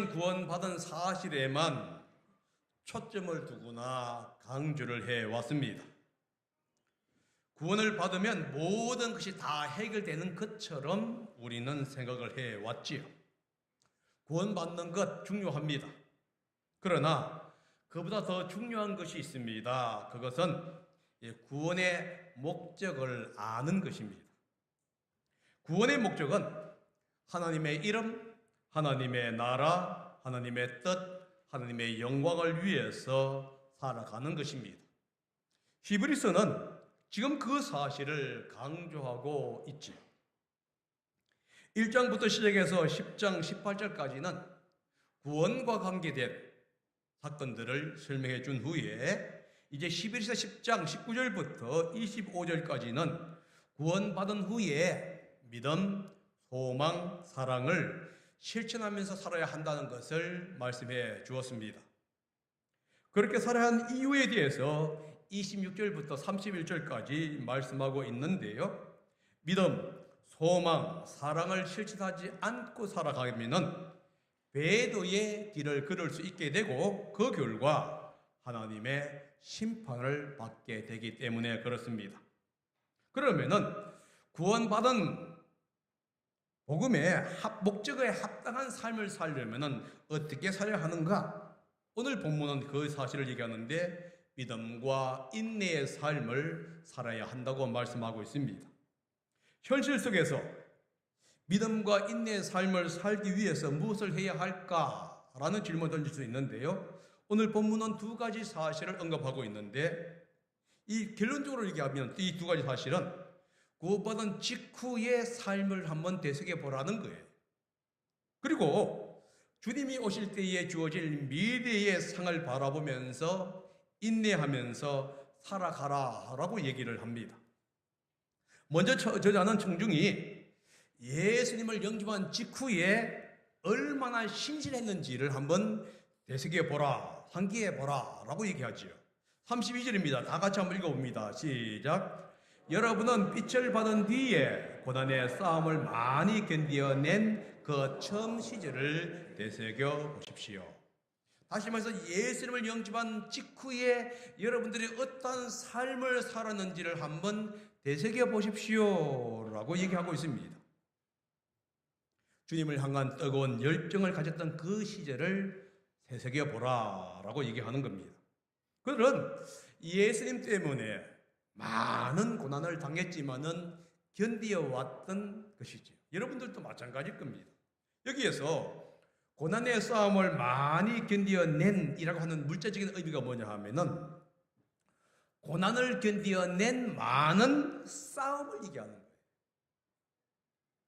구원받은 사실에만 초점을 두거나 강조를 해왔습니다. 구원을 받으면 모든 것이 다 해결되는 것처럼 우리는 생각을 해왔지요. 구원받는 것 중요합니다. 그러나 그보다 더 중요한 것이 있습니다. 그것은 구원의 목적을 아는 것입니다. 구원의 목적은 하나님의 이름, 하나님의 나라, 하나님의 뜻, 하나님의 영광을 위해서 살아가는 것입니다. 히브리서는 지금 그 사실을 강조하고 있지요. 1장부터 시작해서 10장, 18절까지는 구원과 관계된 사건들을 설명해 준 후에 이제 11서 10장 19절부터 25절까지는 구원받은 후에 믿음, 소망, 사랑을 실천하면서 살아야 한다는 것을 말씀해 주었습니다. 그렇게 살아야 하는 이유에 대해서 26절부터 31절까지 말씀하고 있는데요. 믿음, 소망, 사랑을 실천하지 않고 살아가면은 배도의 길을 걸을 수 있게 되고 그 결과 하나님의 심판을 받게 되기 때문에 그렇습니다. 그러면은 구원받은 복음의 목적에 합당한 삶을 살려면은 어떻게 살아야 하는가? 오늘 본문은 그 사실을 얘기하는데 믿음과 인내의 삶을 살아야 한다고 말씀하고 있습니다. 현실 속에서 믿음과 인내의 삶을 살기 위해서 무엇을 해야 할까라는 질문을 던질 수 있는데요. 오늘 본문은 두 가지 사실을 언급하고 있는데 이 결론적으로 얘기하면 이 두 가지 사실은 구원받은 직후의 삶을 한번 되새겨 보라는 거예요. 그리고 주님이 오실 때에 주어질 미래의 상을 바라보면서 인내하면서 살아가라라고 얘기를 합니다. 먼저 저자는 청중이 예수님을 영접한 직후에 얼마나 신실했는지를 한번 되새겨 보라, 상기해 보라 라고 얘기하지요. 32절입니다. 다 같이 한번 읽어봅니다. 시작. 여러분은 빛을 받은 뒤에 고난의 싸움을 많이 견디어낸 그 처음 시절을 되새겨 보십시오. 다시 말해서 예수님을 영접한 직후에 여러분들이 어떤 삶을 살았는지를 한번 되새겨 보십시오 라고 얘기하고 있습니다. 주님을 향한 뜨거운 열정을 가졌던 그 시절을 되새겨 보라 라고 얘기하는 겁니다. 그들은 예수님 때문에 많은 고난을 당했지만은 견디어 왔던 것이죠. 여러분들도 마찬가지일 겁니다. 여기에서 고난의 싸움을 많이 견디어낸이라고 하는 물자적인 의미가 뭐냐 하면은 고난을 견디어낸 많은 싸움을 얘기하는 거예요.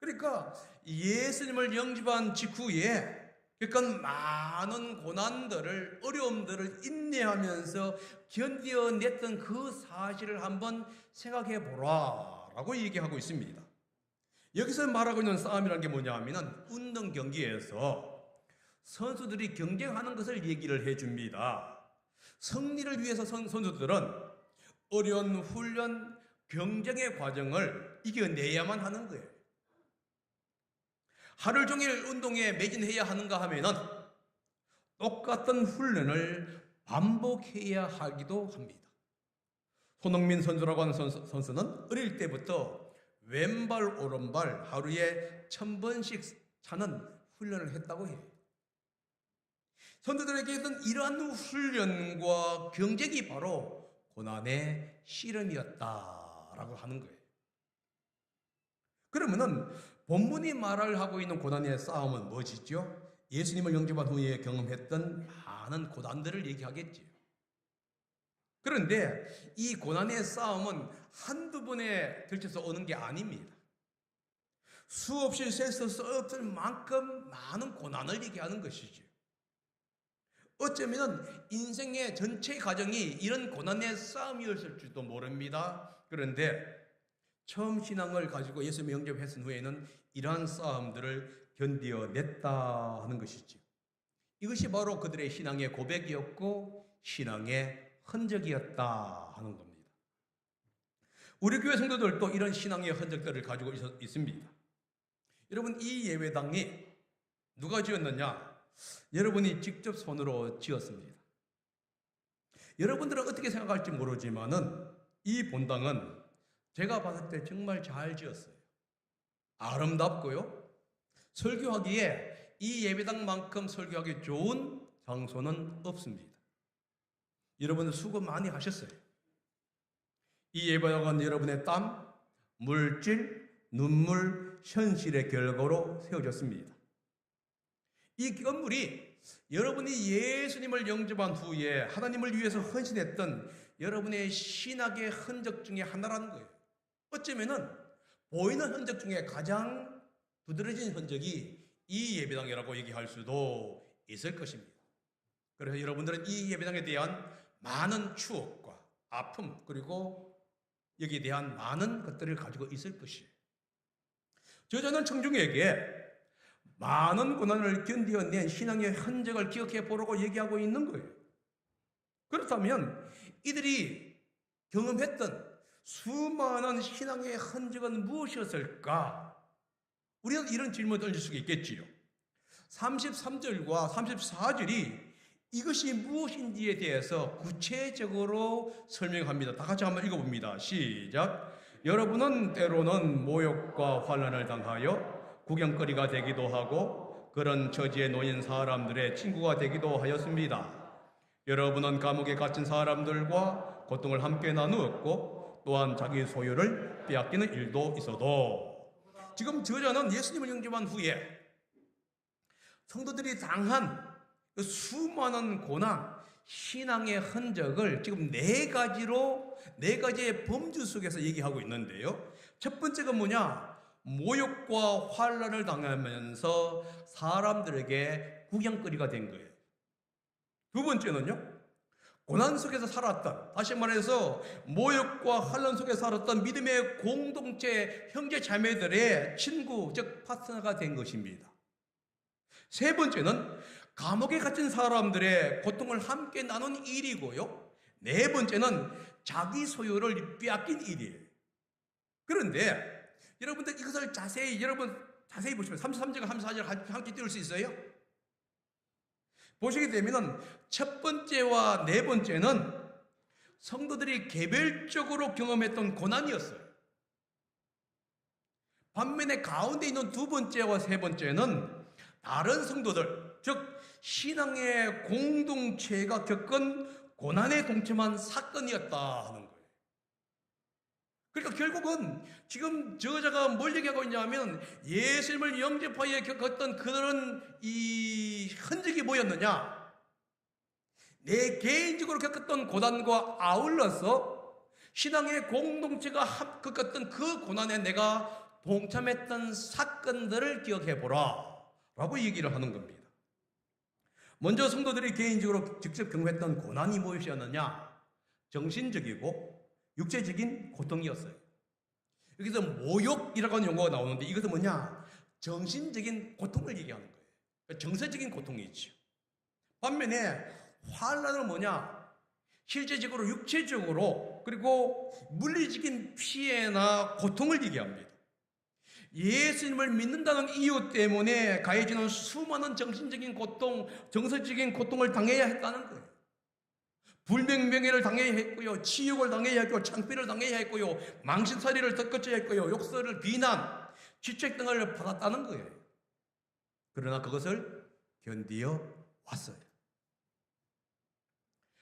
그러니까 예수님을 영접한 직후에 그러니까 많은 고난들을 어려움들을 인내하면서 견디어냈던 그 사실을 한번 생각해 보라라고 얘기하고 있습니다. 여기서 말하고 있는 싸움이라는 게 뭐냐 하면 운동 경기에서 선수들이 경쟁하는 것을 얘기를 해줍니다. 승리를 위해서 선수들은 어려운 훈련, 경쟁의 과정을 이겨내야만 하는 거예요. 하루 종일 운동에 매진해야 하는가 하면은 똑같은 훈련을 반복해야 하기도 합니다. 손흥민 선수라고 하는 선수는 어릴 때부터 왼발 오른발 하루에 1000번씩 차는 훈련을 했다고 해요. 선수들에게는 이러한 훈련과 경쟁이 바로 고난의 씨름이었다라고 하는 거예요. 그러면은 본문이 말을 하고 있는 고난의 싸움은 무엇이죠? 예수님을 영접한 후에 경험했던 많은 고난들을 얘기하겠지요. 그런데 이 고난의 싸움은 한두 번에 걸쳐서 오는 게 아닙니다. 수없이 셀 수 없을 만큼 많은 고난을 얘기하는 것이죠. 어쩌면 인생의 전체 과정이 이런 고난의 싸움이었을지도 모릅니다. 그런데 처음 신앙을 가지고 예수님을 영접했은 후에는 이러한 싸움들을 견디어냈다 하는 것이죠. 이것이 바로 그들의 신앙의 고백이었고 신앙의 흔적이었다 하는 겁니다. 우리 교회 성도들도 이런 신앙의 흔적들을 가지고 있습니다. 여러분, 이 예배당이 누가 지었느냐? 여러분이 직접 손으로 지었습니다. 여러분들은 어떻게 생각할지 모르지만은 이 본당은 제가 봤을 때 정말 잘 지었어요. 아름답고요. 설교하기에 이 예배당만큼 설교하기 좋은 장소는 없습니다. 여러분들 수고 많이 하셨어요. 이 예배당은 여러분의 땀, 물질, 눈물, 현실의 결과로 세워졌습니다. 이 건물이 여러분이 예수님을 영접한 후에 하나님을 위해서 헌신했던 여러분의 신학의 흔적 중에 하나라는 거예요. 어쩌면은 보이는 흔적 중에 가장 두드러진 흔적이 이 예배당이라고 얘기할 수도 있을 것입니다. 그래서 여러분들은 이 예배당에 대한 많은 추억과 아픔, 그리고 여기에 대한 많은 것들을 가지고 있을 것이에요. 저자는 청중에게 많은 고난을 견디어낸 신앙의 흔적을 기억해 보라고 얘기하고 있는 거예요. 그렇다면 이들이 경험했던 수많은 신앙의 흔적은 무엇이었을까? 우리는 이런 질문을 던질 수가 있겠지요. 33절과 34절이 이것이 무엇인지에 대해서 구체적으로 설명합니다. 다 같이 한번 읽어봅니다. 시작. 여러분은 때로는 모욕과 환난을 당하여 구경거리가 되기도 하고 그런 처지에 놓인 사람들의 친구가 되기도 하였습니다. 여러분은 감옥에 갇힌 사람들과 고통을 함께 나누었고 또한 자기 소유를 빼앗기는 일도 있어도 지금 저자는 예수님을 영접한 후에 성도들이 당한 수많은 고난, 신앙의 흔적을 지금 네 가지의 범주 속에서 얘기하고 있는데요. 첫 번째가 뭐냐? 모욕과 환난을 당하면서 사람들에게 구경거리가 된 거예요. 두 번째는요, 고난 속에서 살았던, 다시 말해서 모욕과 환난 속에 살았던 믿음의 공동체 형제 자매들의 친구, 즉 파트너가 된 것입니다. 세 번째는 감옥에 갇힌 사람들의 고통을 함께 나눈 일이고요. 네 번째는 자기 소유를 빼앗긴 일이에요. 그런데 여러분들 이것을 자세히 보시면 33절과 34절 함께 띄울 수 있어요? 보시게 되면 첫 번째와 네 번째는 성도들이 개별적으로 경험했던 고난이었어요. 반면에 가운데 있는 두 번째와 세 번째는 다른 성도들, 즉 신앙의 공동체가 겪은 고난에 동참한 사건이었다 하는 거예요. 그러니까 결국은 지금 저자가 뭘 얘기하고 있냐면 예수님을 영접하여 겪었던 그런 이 흔적이 뭐였느냐? 내 개인적으로 겪었던 고난과 아울러서 신앙의 공동체가 겪었던 그 고난에 내가 동참했던 사건들을 기억해 보라 라고 얘기를 하는 겁니다. 먼저 성도들이 개인적으로 직접 경험했던 고난이 무엇이었느냐? 정신적이고 육체적인 고통이었어요. 여기서 모욕이라고 하는 용어가 나오는데 이것은 뭐냐? 정신적인 고통을 얘기하는 거예요. 정서적인 고통이죠. 반면에 환난은 뭐냐? 실제적으로 육체적으로 그리고 물리적인 피해나 고통을 얘기합니다. 예수님을 믿는다는 이유 때문에 가해지는 수많은 정신적인 고통, 정서적인 고통을 당해야 했다는 거예요. 불명명예를 당해야 했고요, 치욕을 당해야 했고요, 창피를 당해야 했고요, 망신살이를 덧거쳐야 했고요, 욕설을 비난, 지책 등을 받았다는 거예요. 그러나 그것을 견디어 왔어요.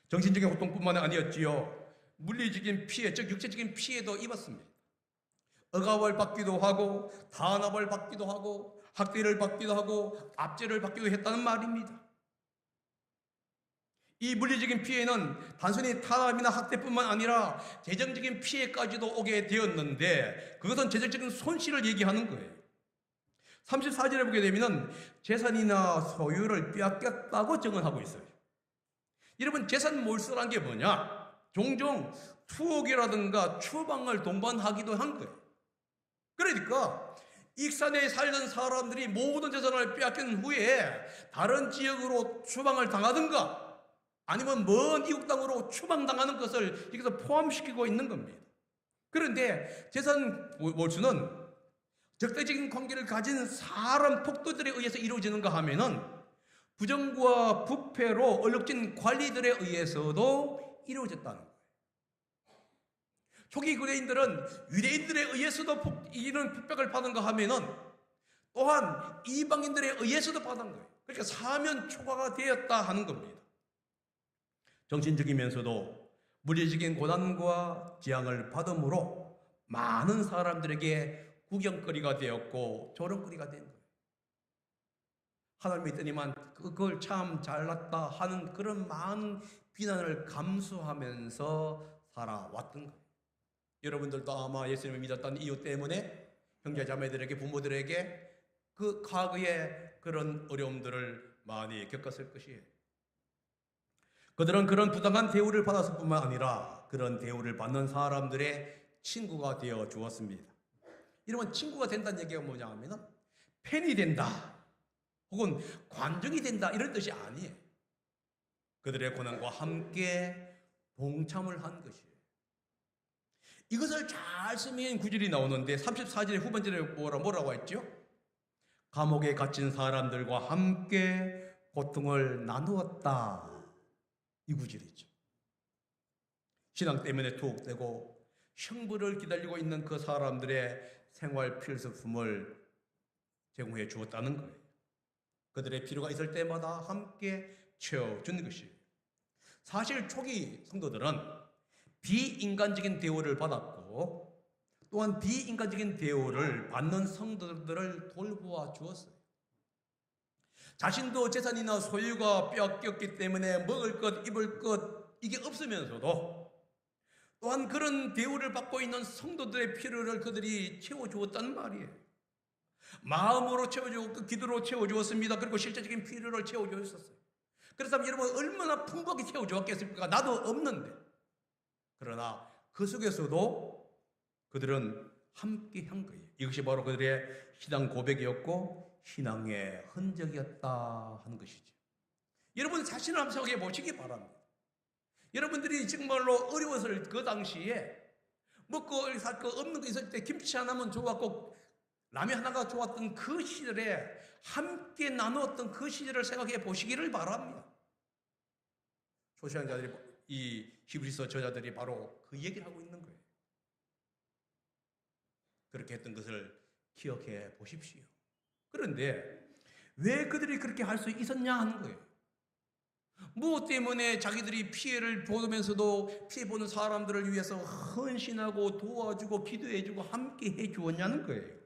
정신적인 고통뿐만 아니었지요. 물리적인 피해, 즉 육체적인 피해도 입었습니다. 억압을 받기도 하고 탄압을 받기도 하고 학대를 받기도 하고 압제를 받기도 했다는 말입니다. 이 물리적인 피해는 단순히 탄압이나 학대뿐만 아니라 재정적인 피해까지도 오게 되었는데 그것은 재정적인 손실을 얘기하는 거예요. 34절에 보게 되면 재산이나 소유를 빼앗겼다고 증언하고 있어요. 여러분, 재산 몰수라는 게 뭐냐? 종종 투옥이라든가 추방을 동반하기도 한 거예요. 그러니까 익산에 살던 사람들이 모든 재산을 빼앗긴 후에 다른 지역으로 추방을 당하든가 아니면 먼 이국 땅으로 추방당하는 것을 여기서 포함시키고 있는 겁니다. 그런데 재산 몰수는 적대적인 관계를 가진 사람 폭도들에 의해서 이루어지는가 하면은 부정과 부패로 얼룩진 관리들에 의해서도 이루어졌다는 거예요. 초기 유대인들은 유대인들에 의해서도 이런 핍박을 받은가 하면은 또한 이방인들에 의해서도 받은 거예요. 그러니까 사면 초과가 되었다 하는 겁니다. 정신적이면서도 물리적인 고난과 재앙을 받음으로 많은 사람들에게 구경거리가 되었고 조롱거리가 된 거예요. 하나님이 있더니만 그걸 참 잘났다 하는 그런 많은 비난을 감수하면서 살아왔던 거예요. 여러분들도 아마 예수님을 믿었던 이유 때문에 형제 자매들에게 부모들에게 그 과거의 그런 어려움들을 많이 겪었을 것이에요. 그들은 그런 부당한 대우를 받았을 뿐만 아니라 그런 대우를 받는 사람들의 친구가 되어 주었습니다. 이러면 친구가 된다는 얘기가 뭐냐 하면은 팬이 된다 혹은 관중이 된다 이런 뜻이 아니에요. 그들의 고난과 함께 동참을 한 것이에요. 이것을 잘 설명한 구절이 나오는데 34절의 후반절에 뭐라고 했죠? 감옥에 갇힌 사람들과 함께 고통을 나누었다. 이 구절이죠. 신앙 때문에 투옥되고 형벌을 기다리고 있는 그 사람들의 생활 필수품을 제공해 주었다는 거예요. 그들의 필요가 있을 때마다 함께 채워준 것이에요. 사실 초기 성도들은 비인간적인 대우를 받았고 또한 비인간적인 대우를 받는 성도들을 돌보아 주었어요. 자신도 재산이나 소유가 빼앗겼기 때문에 먹을 것, 입을 것 이게 없으면서도 또한 그런 대우를 받고 있는 성도들의 필요를 그들이 채워주었다는 말이에요. 마음으로 채워주었고 기도로 채워주었습니다. 그리고 실제적인 필요를 채워주었었어요. 그렇다면 여러분 얼마나 풍부하게 채워주었겠습니까? 나도 없는데. 그러나 그 속에서도 그들은 함께 한 거예요. 이것이 바로 그들의 신앙 고백이었고 신앙의 흔적이었다 하는 것이죠. 여러분 자신을 한번 생각해 보시기 바랍니다. 여러분들이 정말로 어려웠을 그 당시에 먹고 살 거 없는 거 있을 때 김치 하나면 좋았고 라면 하나가 좋았던 그 시절에 함께 나누었던 그 시절을 생각해 보시기를 바랍니다. 초신자들이 이 히브리서 저자들이 바로 그 얘기를 하고 있는 거예요. 그렇게 했던 것을 기억해 보십시오. 그런데 왜 그들이 그렇게 할 수 있었냐 하는 거예요. 무엇 때문에 자기들이 피해를 보면서도 피해 보는 사람들을 위해서 헌신하고 도와주고 기도해주고 함께 해주었냐는 거예요.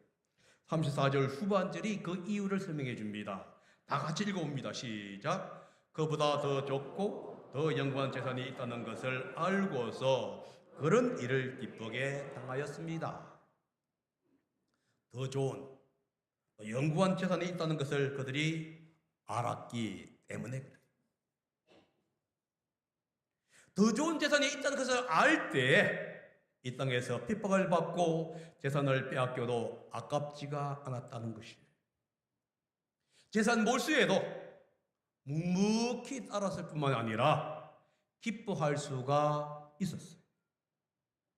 34절 후반절이 그 이유를 설명해 줍니다. 다 같이 읽어봅니다. 시작. 그보다 더 좋고 더 영광한 재산이 있다는 것을 알고서 그런 일을 기쁘게 당하였습니다. 더 좋은 영구한 재산이 있다는 것을 그들이 알았기 때문에 그래요. 더 좋은 재산이 있다는 것을 알 때 이 땅에서 핍박을 받고 재산을 빼앗겨도 아깝지가 않았다는 것이에요. 재산 몰수에도 묵묵히 따랐을 뿐만 아니라 기뻐할 수가 있었어요.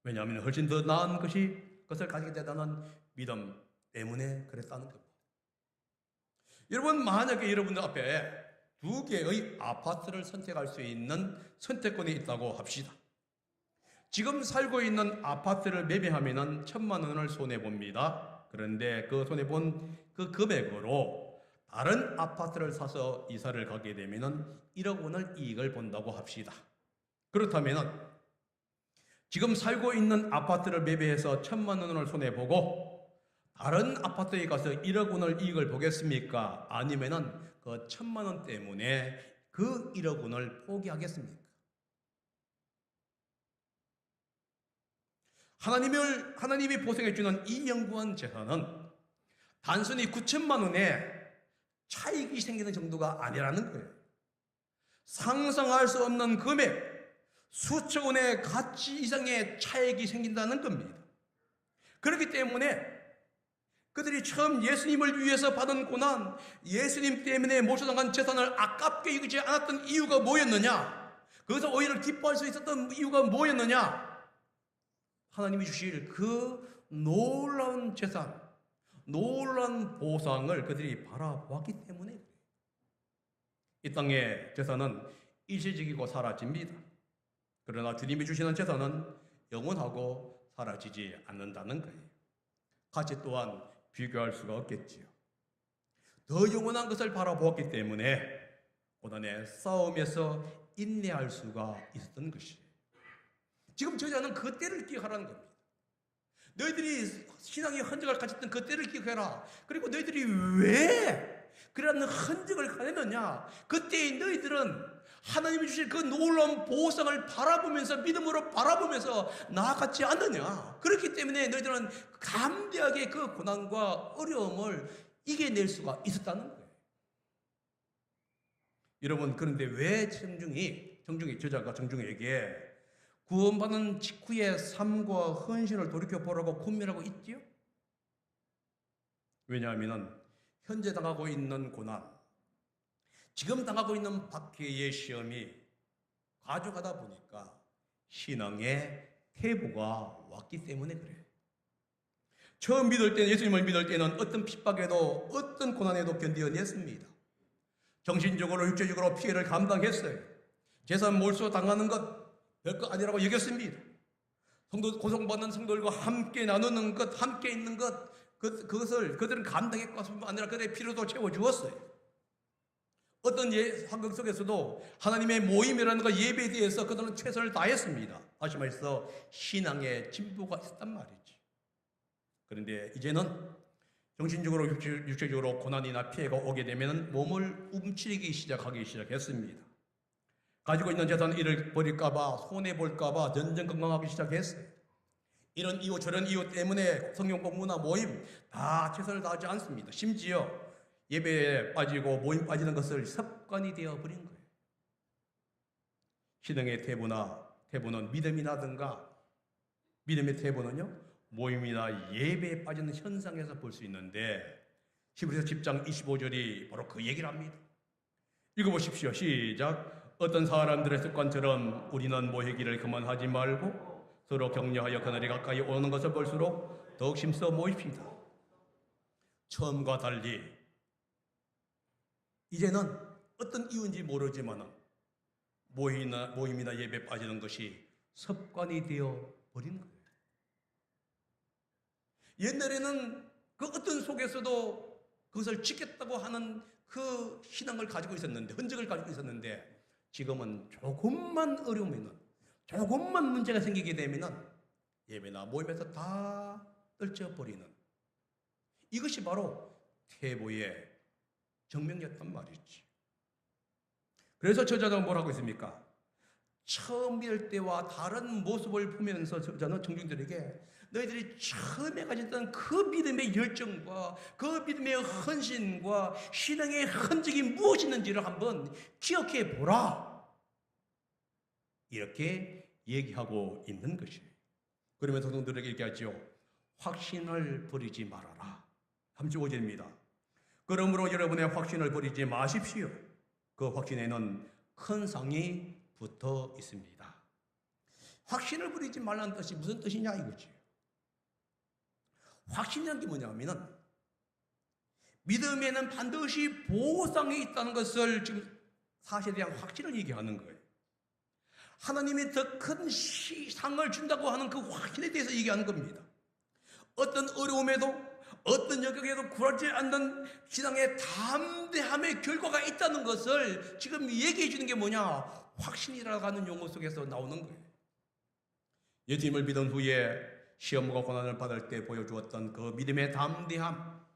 왜냐하면 훨씬 더 나은 것을 가지게 되다는 믿음 때문에 그랬다는 겁니다. 여러분 만약에 여러분들 앞에 두 개의 아파트를 선택할 수 있는 선택권이 있다고 합시다. 지금 살고 있는 아파트를 매매하면 1,000만 원을 손해봅니다. 그런데 그 손해본 그 금액으로 다른 아파트를 사서 이사를 가게 되면 1억 원을 이익을 본다고 합시다. 그렇다면 지금 살고 있는 아파트를 매매해서 1,000만 원을 손해보고 다른 아파트에 가서 1억 원을 이익을 보겠습니까? 아니면은 그 1,000만 원 때문에 그 1억 원을 포기하겠습니까? 하나님이 보생해주는 이 영구한 재산은 단순히 9천만 원의 차익이 생기는 정도가 아니라는 거예요. 상상할 수 없는 금액, 수천 원의 가치 이상의 차익이 생긴다는 겁니다. 그렇기 때문에 그들이 처음 예수님을 위해서 받은 고난, 예수님 때문에 모셔당한 재산을 아깝게 여기지 않았던 이유가 뭐였느냐? 거기서 오히려 기뻐할 수 있었던 이유가 뭐였느냐? 하나님이 주실 그 놀라운 재산, 놀라운 보상을 그들이 바라보았기 때문에 이 땅의 재산은 일시적이고 사라집니다. 그러나 주님이 주시는 재산은 영원하고 사라지지 않는다는 거예요. 가치 또한 비교할 수가 없겠지요. 더 영원한 것을 바라보았기 때문에 고난의 싸움에서 인내할 수가 있었던 것이에요. 지금 저자는 그 때를 기억하라는 겁니다. 너희들이 신앙의 흔적을 가졌던 그 때를 기억해라. 그리고 너희들이 왜 그런 흔적을 가졌느냐? 그때 너희들은 하나님이 주신 그 놀라운 보상을 바라보면서, 믿음으로 바라보면서 나아갔지 않느냐? 그렇기 때문에 너희들은 감대하게 그 고난과 어려움을 이겨낼 수가 있었다는 거예요. 여러분, 그런데 왜 저자가 정중에게 구원받은 직후의 삶과 헌신을 돌이켜보라고 권면하고 있지요? 왜냐하면 현재 당하고 있는 고난, 지금 당하고 있는 박해의 시험이 가져가다 보니까 신앙의 퇴보가 왔기 때문에 그래요. 처음 믿을 때는, 예수님을 믿을 때는 어떤 핍박에도 어떤 고난에도 견뎌냈습니다. 정신적으로 육체적으로 피해를 감당했어요. 재산 몰수 당하는 것 별거 아니라고 여겼습니다. 고통받는 성도들과 함께 나누는 것, 함께 있는 것, 그것을 그들은 감당했고 뿐만 아니라 그들의 필요도 채워주었어요. 어떤 환경 속에서도 하나님의 모임이라는 것, 예배에 대해서 그들은 최선을 다했습니다. 다시 말해서 신앙의 진보가 있었단 말이지. 그런데 이제는 정신적으로 육체적으로 고난이나 피해가 오게 되면 몸을 움츠리기 시작했습니다. 가지고 있는 재산 이를 버릴까봐, 손해볼까봐 전전긍긍하기 시작했어요. 이런 이유 저런 이유 때문에 성경 공부나 모임 다 최선을 다하지 않습니다. 심지어 예배에 빠지고 모임 빠지는 것을 습관이 되어버린 거예요. 신앙의 태보는 믿음이라든가, 믿음의 태보는요 모임이나 예배에 빠지는 현상에서 볼 수 있는데, 히브리서 10장 25절이 바로 그 얘기를 합니다. 읽어보십시오. 시작. 어떤 사람들의 습관처럼 우리는 모이기를 그만하지 말고 서로 격려하여 그날이 가까이 오는 것을 볼수록 더욱 힘써 모입시다. 처음과 달리 이제는 어떤 이유인지 모르지만 모임이나 예배에 빠지는 것이 습관이 되어 버린 거예요. 옛날에는 그 어떤 속에서도 그것을 지켰다고 하는 그 신앙을 가지고 있었는데, 흔적을 가지고 있었는데, 지금은 조금만 어려우면, 조금만 문제가 생기게 되면 예배나 모임에서 다 떨쳐버리는, 이것이 바로 퇴보의 정명이었단 말이지. 그래서 저자는 뭐라고 했습니까? 처음 믿을 때와 다른 모습을 보면서 저자는 청중들에게 너희들이 처음에 가졌던 그 믿음의 열정과 그 믿음의 헌신과 신앙의 흔적이 무엇이었는지를 한번 기억해 보라, 이렇게 얘기하고 있는 것이에요. 그러면서 성도들에게 얘기하죠. 확신을 버리지 말아라. 35절입니다. 그러므로 여러분의 확신을 버리지 마십시오. 그 확신에는 큰 상이 붙어 있습니다. 확신을 버리지 말라는 뜻이 무슨 뜻이냐 이거지. 확신이라는 게 뭐냐면 믿음에는 반드시 보상이 있다는 것을 지금 사실에 대한 확신을 얘기하는 거예요. 하나님이 더 큰 상을 준다고 하는 그 확신에 대해서 얘기하는 겁니다. 어떤 어려움에도 어떤 영역에도 굴하지 않는 신앙의 담대함의 결과가 있다는 것을 지금 얘기해 주는 게 뭐냐? 확신이라고 하는 용어 속에서 나오는 거예요. 예수님을 믿은 후에 시험과 고난을 받을 때 보여주었던 그 믿음의 담대함,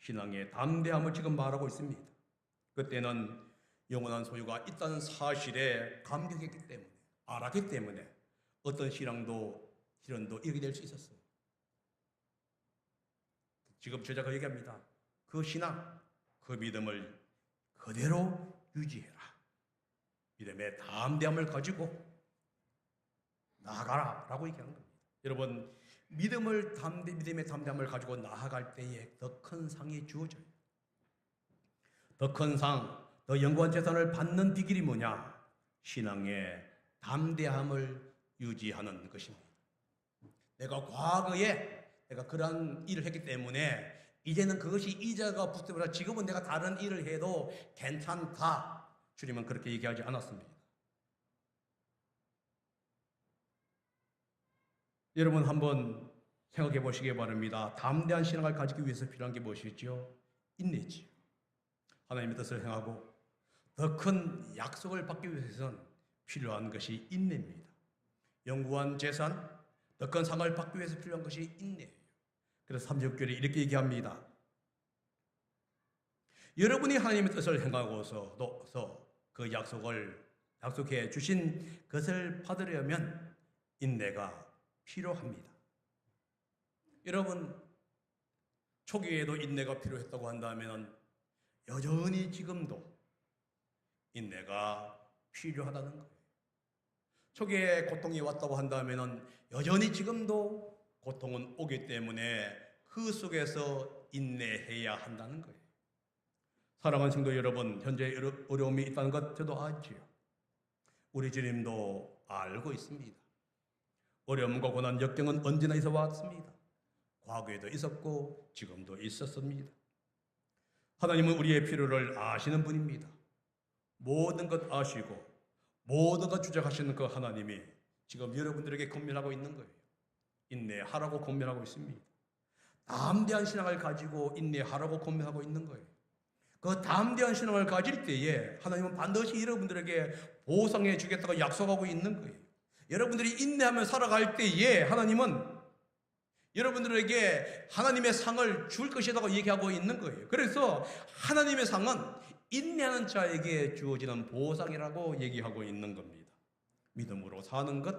신앙의 담대함을 지금 말하고 있습니다. 그때는 영원한 소유가 있다는 사실에 감격했기 때문에, 알았기 때문에 어떤 실현도 이렇게 될 수 있었어요. 지금 저자가 얘기합니다. 그 신앙, 그 믿음을 그대로 유지해라. 믿음의 담대함을 가지고 나아가라 라고 얘기하는 겁니다. 여러분, 믿음의 담대함을 가지고 나아갈 때에 더 큰 상이 주어져요. 더 큰 상, 더 영광 재산을 받는 비결이 뭐냐? 신앙의 담대함을 유지하는 것입니다. 내가 과거에 내가 그러한 일을 했기 때문에 이제는 그것이 이자가 붙어버려 지금은 내가 다른 일을 해도 괜찮다. 주님은 그렇게 얘기하지 않았습니다. 여러분 한번 생각해 보시기 바랍니다. 담대한 신앙을 가지기 위해서 필요한 게 무엇이죠? 인내지요. 하나님의 뜻을 행하고 더 큰 약속을 받기 위해서는 필요한 것이 인내입니다. 영구한 재산, 더 큰 상을 받기 위해서 필요한 것이 인내예요. 그래서 36절에 이렇게 얘기합니다. 여러분이 하나님의 뜻을 행하고서 그 약속해 주신 것을 받으려면 인내가 필요합니다. 여러분, 초기에도 인내가 필요했다고 한다면 여전히 지금도 인내가 필요하다는 거예요. 초기에 고통이 왔다고 한다면 여전히 지금도 고통은 오기 때문에 그 속에서 인내해야 한다는 거예요. 사랑하는 성도 여러분, 현재 어려움이 있다는 것 저도 알지요. 우리 주님도 알고 있습니다. 어려움과 고난, 역경은 언제나 있어 왔습니다. 과거에도 있었고 지금도 있었습니다. 하나님은 우리의 필요를 아시는 분입니다. 모든 것 아시고 모든 것 주장하시는 그 하나님이 지금 여러분들에게 권면하고 있는 거예요. 인내하라고 권면하고 있습니다. 담대한 신앙을 가지고 인내하라고 권면하고 있는 거예요. 그 담대한 신앙을 가질 때에 하나님은 반드시 여러분들에게 보상해 주겠다고 약속하고 있는 거예요. 여러분들이 인내하며 살아갈 때에 하나님은 여러분들에게 하나님의 상을 줄 것이라고 얘기하고 있는 거예요. 그래서 하나님의 상은 인내하는 자에게 주어지는 보상이라고 얘기하고 있는 겁니다. 믿음으로 사는 것,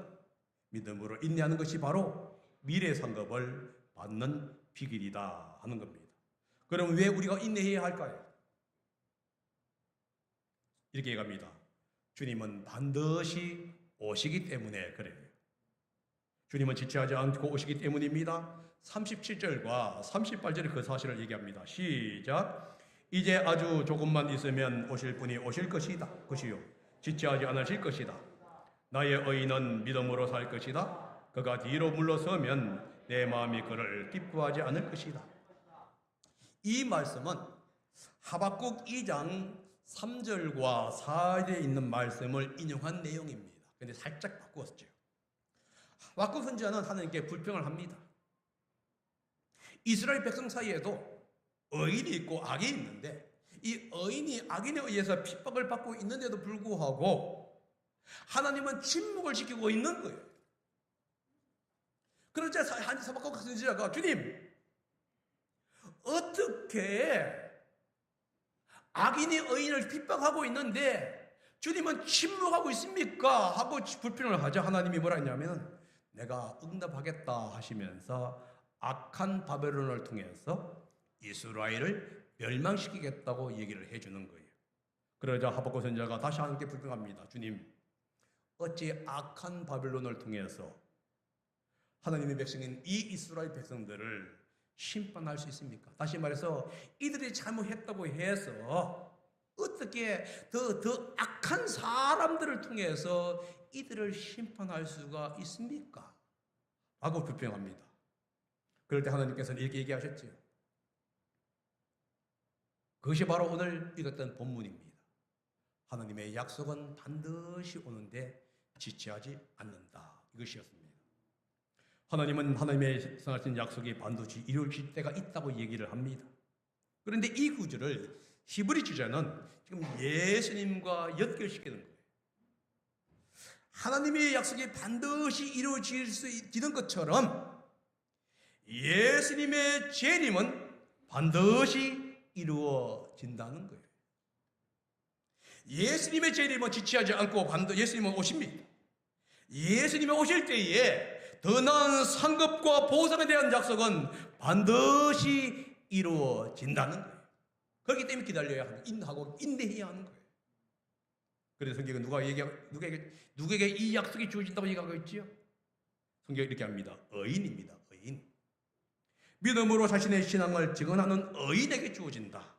믿음으로 인내하는 것이 바로 미래 상급을 받는 비결이다 하는 겁니다. 그럼 왜 우리가 인내해야 할까요? 이렇게 얘기합니다. 주님은 반드시 오시기 때문에 그래요. 주님은 지체하지 않고 오시기 때문입니다. 37절과 38절의 그 사실을 얘기합니다. 시작. 이제 아주 조금만 있으면 오실 분이 오실 것이다. 것이요. 지체하지 않으실 것이다. 나의 의인은 믿음으로 살 것이다. 그가 뒤로 물러서면 내 마음이 그를 기뻐하지 않을 것이다. 이 말씀은 하박국 2장 3절과 4절에 있는 말씀을 인용한 내용입니다. 근데 살짝 바꾸었죠. 하박국 선지자는 하나님께 불평을 합니다. 이스라엘 백성 사이에도 의인이 있고 악이 있는데 이 의인이 악인에 의해서 핍박을 받고 있는데도 불구하고 하나님은 침묵을 지키고 있는 거예요. 그러자 하박국 선지자가 주님 어떻게 악인이 의인을 핍박하고 있는데 주님은 침묵하고 있습니까? 하고 불평을 하자 하나님이 뭐라 했냐면 내가 응답하겠다 하시면서 악한 바벨론을 통해서 이스라엘을 멸망시키겠다고 얘기를 해주는 거예요. 그러자 하박국 선지자가 다시 하나님께 불평합니다. 주님, 어찌 악한 바벨론을 통해서 하나님의 백성인 이 이스라엘 백성들을 심판할 수 있습니까? 다시 말해서 이들이 잘못했다고 해서 어떻게 더 악한 사람들을 통해서 이들을 심판할 수가 있습니까? 라고 불평합니다. 그럴 때 하나님께서는 이렇게 얘기하셨죠. 그것이 바로 오늘 읽었던 본문입니다. 하나님의 약속은 반드시 오는데 지체하지 않는다. 이것이었습니다. 하나님은 하나님의 성하신 약속이 반드시 이루어질 때가 있다고 얘기를 합니다. 그런데 이 구절을 히브리 주자는 지금 예수님과 연결시키는 거예요. 하나님의 약속이 반드시 이루어지는 것처럼 예수님의 재림은 반드시 이루어진다는 거예요. 예수님의 재림은 지체하지 않고 예수님은 오십니다. 예수님이 오실 때에 더 나은 상급과 보상에 대한 약속은 반드시 이루어진다는 거예요. 그렇기 때문에 기다려야 합니다. 인내해야 하는 거예요. 그래서 성경은 누구에게 이 약속이 주어진다고 얘기하고 있지요? 성경이 이렇게 합니다. 의인입니다. 의인. 믿음으로 자신의 신앙을 증언하는 의인에게 주어진다.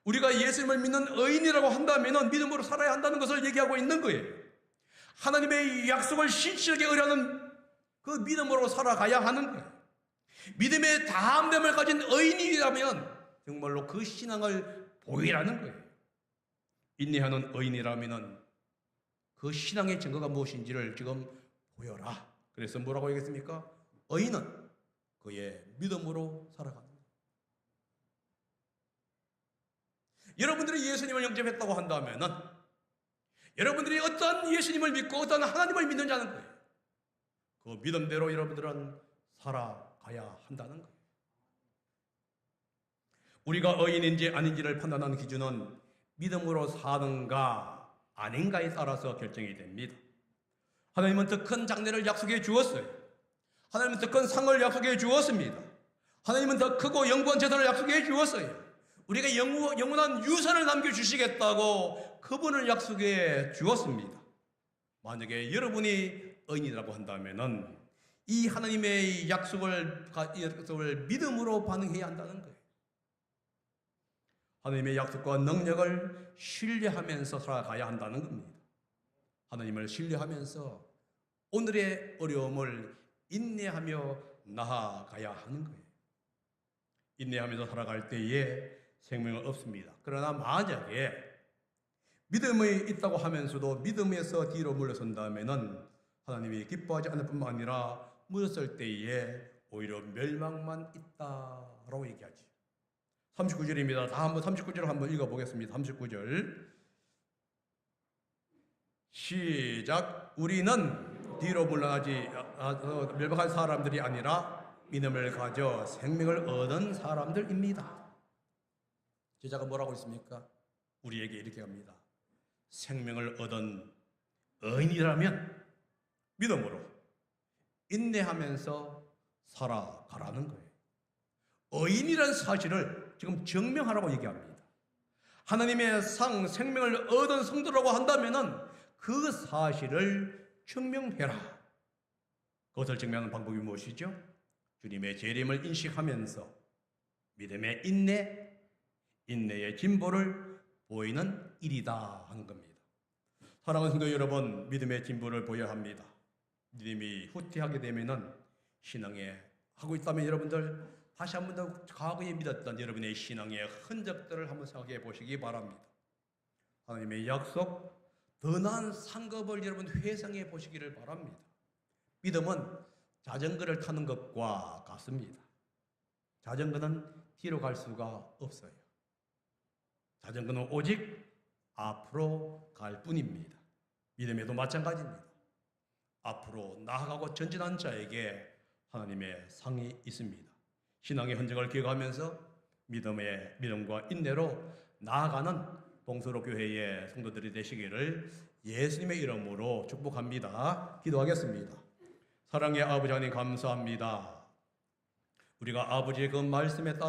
우리가 예수님을 믿는 의인이라고 한다면 믿음으로 살아야 한다는 것을 얘기하고 있는 거예요. 하나님의 약속을 신실하게 의뢰하는 그 믿음으로 살아가야 하는 거예요. 믿음의 담됨을 가진 의인이라면 정말로 그 신앙을 보이라는 거예요. 인내하는 의인이라면은 그 신앙의 증거가 무엇인지를 지금 보여라. 그래서 뭐라고 얘기했습니까? 의인은 그의 믿음으로 살아가는 거예요. 여러분들이 예수님을 영접했다고 한다면은 여러분들이 어떤 예수님을 믿고 어떤 하나님을 믿는자는 거예요. 그 믿음대로 여러분들은 살아가야 한다는 거예요. 우리가 의인인지 아닌지를 판단하는 기준은 믿음으로 사는가 아닌가에 따라서 결정이 됩니다. 하나님은 더 큰 장래를 약속해 주었어요. 하나님은 더 큰 상을 약속해 주었습니다. 하나님은 더 크고 영광한 재산을 약속해 주었어요. 우리가 영원한 유산을 남겨주시겠다고 그분을 약속해 주었습니다. 만약에 여러분이 의인이라고 한다면 이 하나님의 약속을 믿음으로 반응해야 한다는 거예요. 하나님의 약속과 능력을 신뢰하면서 살아가야 한다는 겁니다. 하나님을 신뢰하면서 오늘의 어려움을 인내하며 나아가야 하는 거예요. 인내하면서 살아갈 때에 생명은 없습니다. 그러나 만약에 믿음이 있다고 하면서도 믿음에서 뒤로 물러선다면 하나님이 기뻐하지 않을 뿐만 아니라 물었을 때에 오히려 멸망만 있다라고 얘기하죠. 39절입니다. 다 한번 39절 한번 읽어보겠습니다. 39절 시작. 우리는 뒤로 물러나지 멸망한 사람들이 아니라 믿음을 가져 생명을 얻은 사람들입니다. 제자가 뭐라고 했습니까? 우리에게 이렇게 합니다. 생명을 얻은 의인이라면 믿음으로 인내하면서 살아가라는 거예요. 의인이라는 사실을 지금 증명하라고 얘기합니다. 하나님의 생명을 얻은 성도라고 한다면 그 사실을 증명해라. 그것을 증명하는 방법이 무엇이죠? 주님의 재림을 인식하면서 믿음의 인내의 진보를 보이는 일이다 하는 겁니다. 사랑하는 성도 여러분, 믿음의 진보를 보여야 합니다. 믿음이 후퇴하게 되면은 신앙에 하고 있다면 여러분들 다시 한 번 더 과거에 믿었던 여러분의 신앙의 흔적들을 한번 생각해 보시기 바랍니다. 하나님의 약속, 더 나은 상급을 여러분 회상해 보시기를 바랍니다. 믿음은 자전거를 타는 것과 같습니다. 자전거는 뒤로 갈 수가 없어요. 자전거는 오직 앞으로 갈 뿐입니다. 믿음에도 마찬가지입니다. 앞으로 나아가고 전진한 자에게 하나님의 상이 있습니다. 신앙의 흔적을 기억하면서 믿음과 인내로 나아가는 동서로 교회의 성도들이 되시기를 예수님의 이름으로 축복합니다. 기도하겠습니다. 사랑의 아버지 하나님 감사합니다. 우리가 아버지의 그 말씀에 따라